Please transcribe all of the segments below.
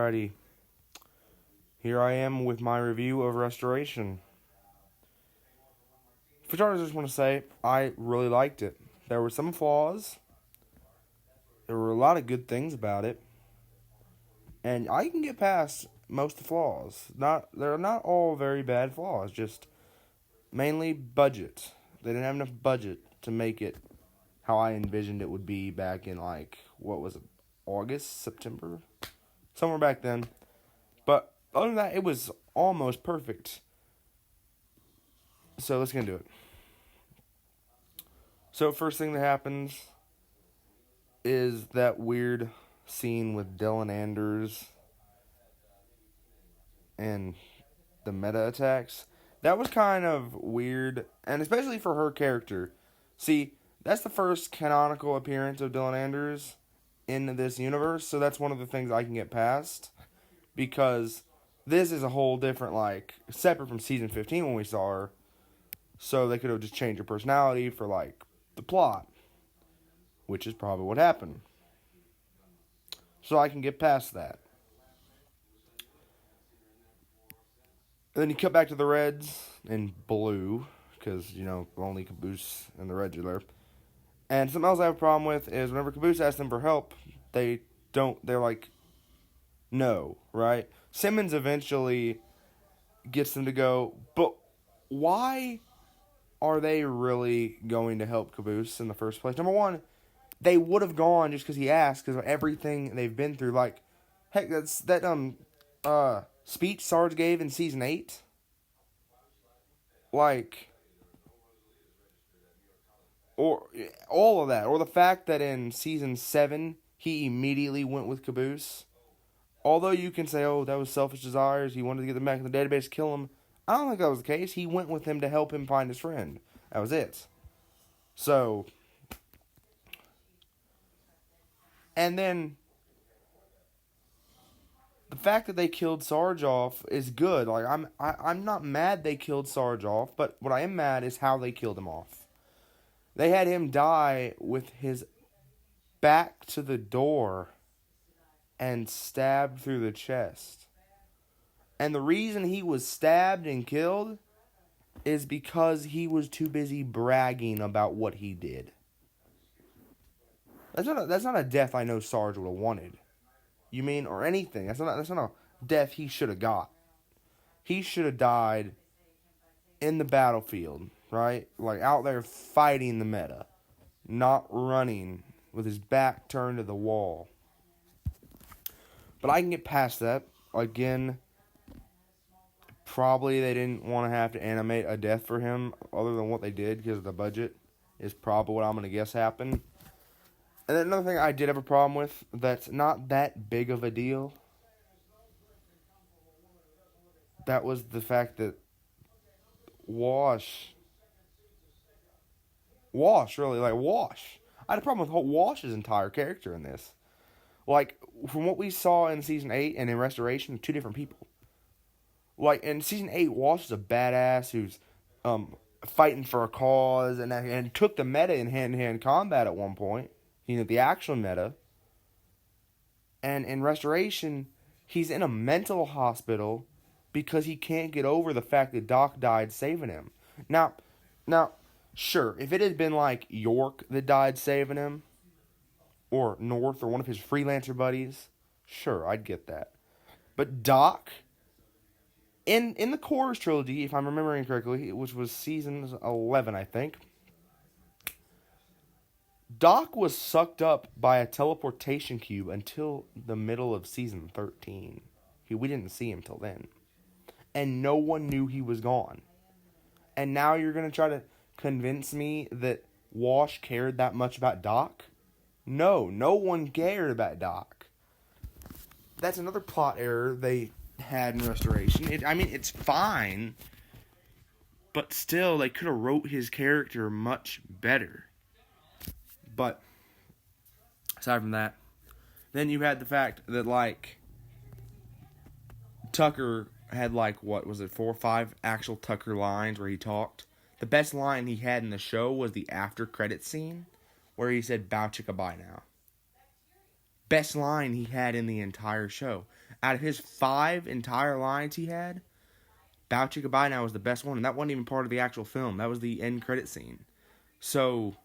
Alrighty. Here I am with my review of Restoration. For starters, I just want to say, I really liked it. There were some flaws. There were a lot of good things about it. And I can get past most of the flaws. They're not all very bad flaws, just mainly budget. They didn't have enough budget to make it how I envisioned it would be back in, what was it, August, September? Somewhere back then. But other than that, it was almost perfect. So let's get into it. So first thing that happens is that weird scene with Dylan Anders and the meta attacks. That was kind of weird, and especially for her character. See, that's the first canonical appearance of Dylan Anders in this universe, so that's one of the things I can get past, because this is a whole different, separate from Season 15 when we saw her, so they could have just changed her personality for, the plot, which is probably what happened. So I can get past that. And then you cut back to the Reds in blue, because, only Caboose and the Reds are there. And something else I have a problem with is whenever Caboose asks them for help, they're like, no, right? Simmons eventually gets them to go, but why are they really going to help Caboose in the first place? Number one, they would have gone just because he asked, because of everything they've been through. Heck, that's that speech Sarge gave in Season 8. Or all of that. Or the fact that in Season 7, he immediately went with Caboose. Although you can say, oh, that was selfish desires, he wanted to get them back in the database, kill him. I don't think that was the case. He went with him to help him find his friend. That was it. So, and then the fact that they killed Sarge off is good. I'm not mad they killed Sarge off, but what I am mad is how they killed him off. They had him die with his back to the door and stabbed through the chest. And the reason he was stabbed and killed is because he was too busy bragging about what he did. That's not a death I know Sarge would have wanted. You mean, or anything. That's not a death he should have got. He should have died in the battlefield, right? Out there fighting the meta. Not running with his back turned to the wall. But I can get past that. Again, probably they didn't want to have to animate a death for him other than what they did because of the budget is probably what I'm going to guess happened. And then another thing I did have a problem with that's not that big of a deal. That was the fact that Wash. I had a problem with Wash's entire character in this. From what we saw in Season 8 and in Restoration, two different people. In Season 8, Wash is a badass who's fighting for a cause and took the meta in hand-to-hand combat at one point. The actual meta. And in Restoration, he's in a mental hospital because he can't get over the fact that Doc died saving him. Now, sure, if it had been York that died saving him, or North, or one of his freelancer buddies, sure, I'd get that. But Doc, in the Chorus trilogy, if I'm remembering correctly, which was Season 11, I think, Doc was sucked up by a teleportation cube until the middle of Season 13. We didn't see him till then. And no one knew he was gone. And now you're going to try to convince me that Wash cared that much about Doc? No one cared about Doc. That's another plot error they had in Restoration. It's fine, but still, they could have wrote his character much better. But, aside from that, then you had the fact that, Tucker had, 4 or 5 actual Tucker lines where he talked. The best line he had in the show was the after credit scene, where he said, "Bow chicka bye now." Best line he had in the entire show. Out of his 5 entire lines he had, Bow Chicka Bye Now was the best one, and that wasn't even part of the actual film. That was the end credit scene. So,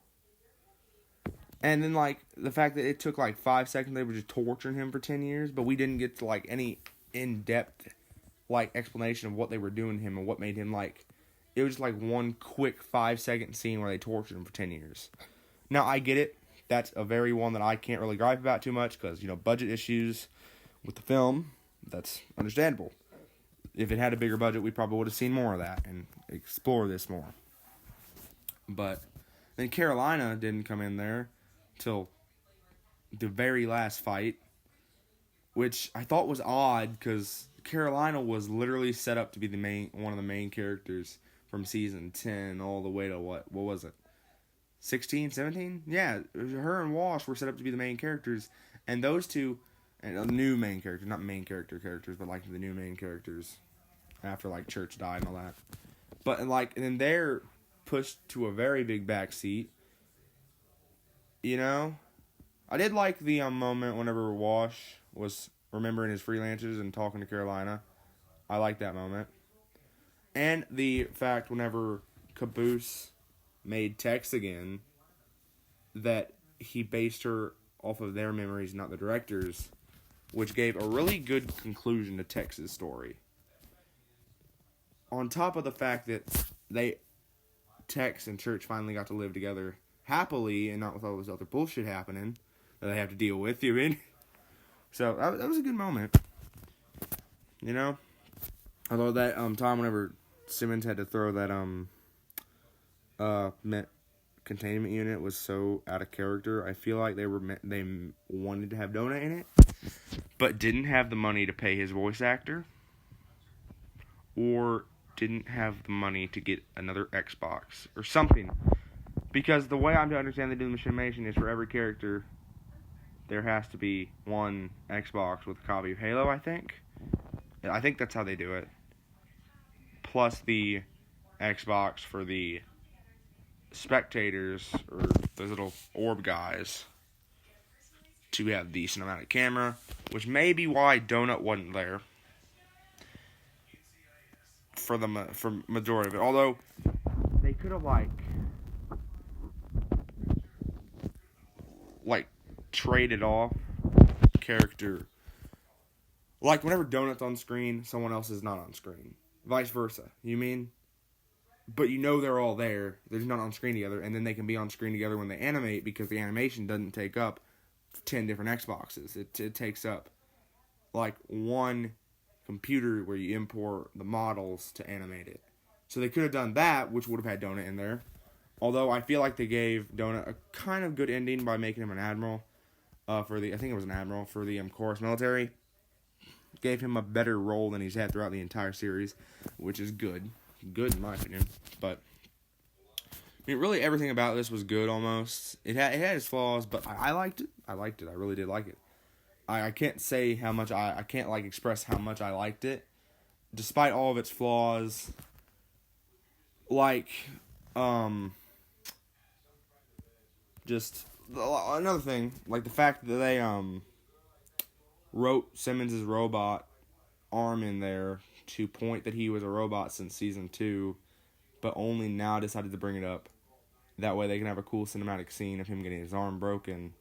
and then, like, the fact that it took, like, 5 seconds, they were just torturing him for 10 years, but we didn't get to, like, any in-depth, like, explanation of what they were doing to him and what made him, like, it was just, like, one quick 5-second scene where they tortured him for 10 years. Now, I get it. That's a very one that I can't really gripe about too much because, budget issues with the film. That's understandable. If it had a bigger budget, we probably would have seen more of that and explore this more. But then Carolina didn't come in there till the very last fight, which I thought was odd because Carolina was literally set up to be one of the main characters from season 10 all the way to what was it? 16, 17? Yeah, her and Wash were set up to be the main characters, and those two, and a new main character, not main characters, but like the new main characters after like Church died and all that. But and then they're pushed to a very big backseat. I did like the moment whenever Wash was remembering his freelancers and talking to Carolina. I like that moment. And the fact whenever Caboose made Tex again, that he based her off of their memories, not the director's, which gave a really good conclusion to Tex's story. On top of the fact that Tex and Church finally got to live together happily and not with all this other bullshit happening that they have to deal with, So, that was a good moment. Although that time whenever Simmons had to throw that containment unit was so out of character. I feel like they wanted to have Donut in it, but didn't have the money to pay his voice actor, or didn't have the money to get another Xbox or something. Because the way I'm to understand they do the machination is for every character, there has to be one Xbox with a copy of Halo, I think. I think that's how they do it. Plus the Xbox for the spectators, or those little orb guys, to have the cinematic camera, which may be why Donut wasn't there for majority of it. Although they could have like traded off character. Like whenever Donut's on screen, someone else is not on screen. Vice versa. You mean? But they're all there. They're just not on screen together, and then they can be on screen together when they animate because the animation doesn't take up 10 different Xboxes. It takes up like one computer where you import the models to animate it. So they could have done that, which would have had Donut in there. Although I feel like they gave Donut a kind of good ending by making him an admiral I think it was an admiral for the Chorus military. Gave him a better role than he's had throughout the entire series, which is good. Good in my opinion. But really everything about this was good almost. It had its flaws, but I liked it. I really did like it. I can't say how much I can't express how much I liked it. Despite all of its flaws. Just another thing, the fact that they wrote Simmons' robot arm in there to point that he was a robot since season 2, but only now decided to bring it up. That way they can have a cool cinematic scene of him getting his arm broken.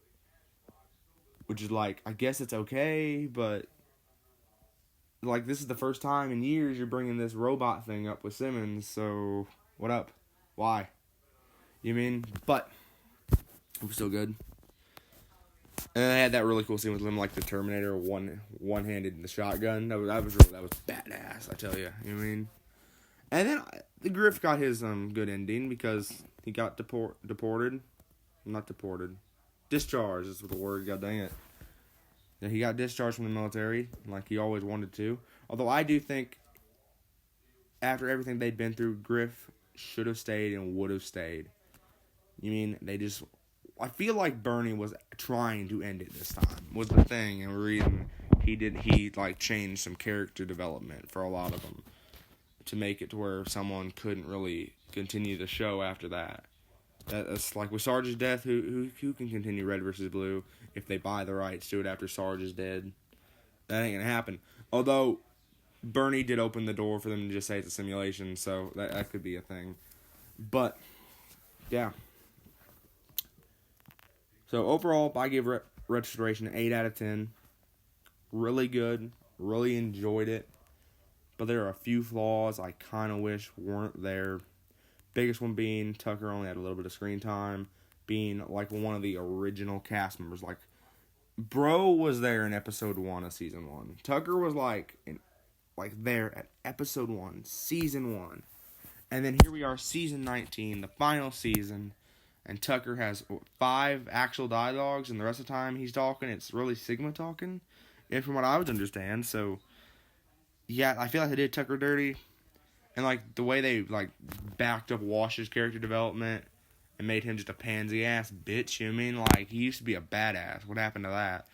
Which is I guess it's okay, but this is the first time in years you're bringing this robot thing up with Simmons, so what up? Why? But it was still good. And I had that really cool scene with him, the Terminator, one-handed in the shotgun. That was badass, I tell you. And then the Griff got his good ending because he got deported. Not deported. Discharged is the word, god dang it. Yeah, he got discharged from the military, like he always wanted to. Although I do think, after everything they'd been through, Griff should have stayed and would have stayed. I feel like Bernie was trying to end it this time, was the thing, and the reason he changed some character development for a lot of them to make it to where someone couldn't really continue the show after that. That's with Sarge's death, who can continue Red versus Blue if they buy the rights to it after Sarge is dead? That ain't gonna happen. Although Bernie did open the door for them to just say it's a simulation, so that could be a thing. But yeah. So overall, I give Restoration an 8 out of 10. Really good. Really enjoyed it. But there are a few flaws I kind of wish weren't there. Biggest one being Tucker only had a little bit of screen time. Being like one of the original cast members. Like, Bro was there in episode 1 of season 1. Tucker was there at episode 1, season 1. And then here we are, season 19, the final season. And Tucker has 5 actual dialogues, and the rest of the time he's talking, it's really Sigma talking. And from what I would understand, so yeah, I feel like they did Tucker dirty. And like the way they like backed up Wash's character development and made him just a pansy ass bitch. You know what I mean? Like, he used to be a badass. What happened to that?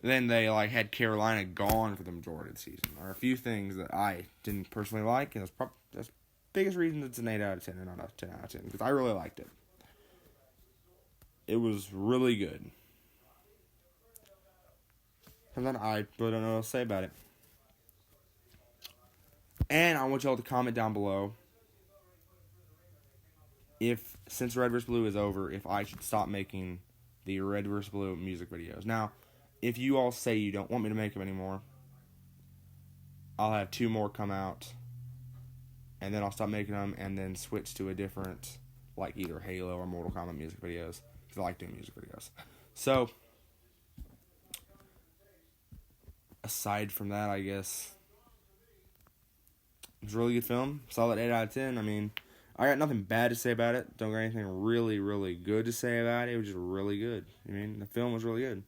Then they like had Carolina gone for the majority of the season. There are a few things that I didn't personally like, and that's the biggest reason it's an 8 out of 10 and not a 10 out of 10, because I really liked it. It was really good. And then I really don't know what to say about it. And I want y'all to comment down below if, since Red vs. Blue is over, if I should stop making the Red vs. Blue music videos. Now, if you all say you don't want me to make them anymore, I'll have 2 more come out, and then I'll stop making them, and then switch to a different, like either Halo or Mortal Kombat music videos, because I like doing music videos. So, aside from that, I guess it was a really good film. Solid 8 out of 10. I mean, I got nothing bad to say about it. Don't got anything really, really good to say about it. It was just really good. I mean, the film was really good.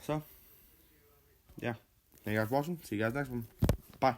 So, yeah. Thank you guys for watching. See you guys next one. Bye.